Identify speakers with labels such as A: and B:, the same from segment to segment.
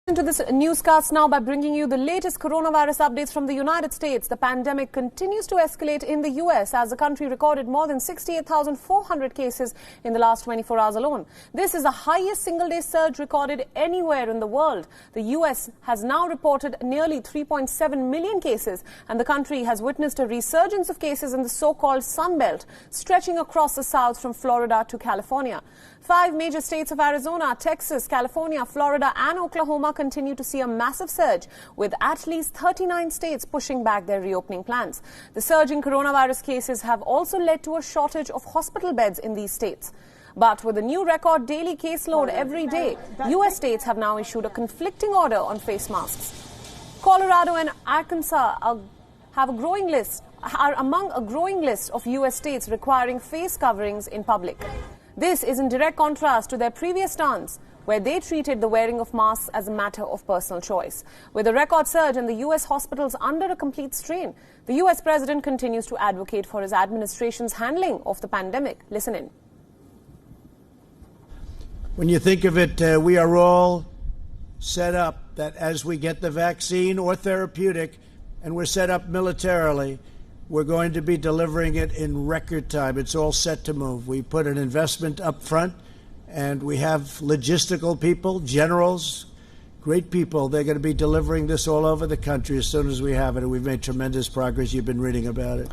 A: Into this newscast now by bringing you the latest coronavirus updates from the United States. The pandemic continues to escalate in the U.S. as the country recorded more than 68,400 cases in the last 24 hours alone. This is the highest single-day surge recorded anywhere in the world. The U.S. has now reported nearly 3.7 million cases, and the country has witnessed a resurgence of cases in the so-called Sun Belt, stretching across the south from Florida to California. 5 major states of Arizona, Texas, California, Florida and Oklahoma continue to see a massive surge, with at least 39 states pushing back their reopening plans. The surge in coronavirus cases have also led to a shortage of hospital beds in these states. But with a new record daily caseload every day, U.S. states have now issued a conflicting order on face masks. Colorado and Arkansas are among a growing list of U.S. states requiring face coverings in public. This is in direct contrast to their previous stance, where they treated the wearing of masks as a matter of personal choice. With a record surge in the U.S. hospitals under a complete strain, the U.S. president continues to advocate for his administration's handling of the pandemic. Listen in.
B: When you think of it, we are all set up that as we get the vaccine or therapeutic, and we're set up militarily, we're going to be delivering it in record time. It's all set to move. We put an investment up front, and we have logistical people, generals, great people. They're going to be delivering this all over the country as soon as we have it, and we've made tremendous progress. You've been reading about it.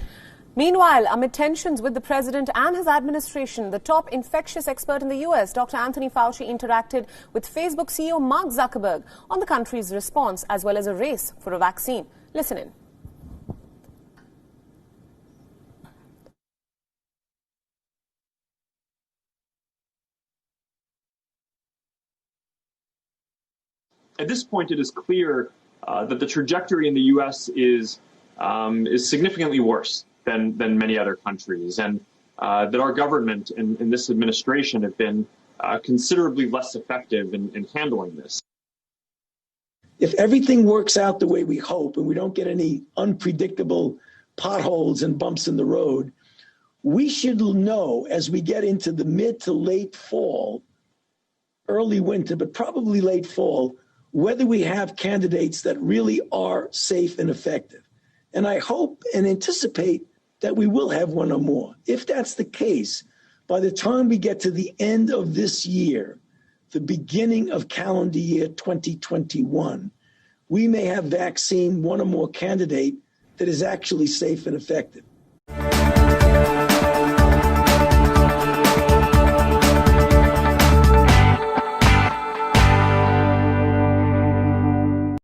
A: Meanwhile, amid tensions with the president and his administration, the top infectious expert in the U.S., Dr. Anthony Fauci, interacted with Facebook CEO Mark Zuckerberg on the country's response as well as a race for a vaccine. Listen in.
C: At this point, it is clear that the trajectory in the U.S. is significantly worse than many other countries, and that our government and this administration have been considerably less effective in handling this.
D: If everything works out the way we hope and we don't get any unpredictable potholes and bumps in the road, we should know as we get into the mid to late fall, early winter, but probably late fall, whether we have candidates that really are safe and effective. And I hope and anticipate that we will have one or more. If that's the case, by the time we get to the end of this year, the beginning of calendar year 2021, we may have vaccine one or more candidate that is actually safe and effective.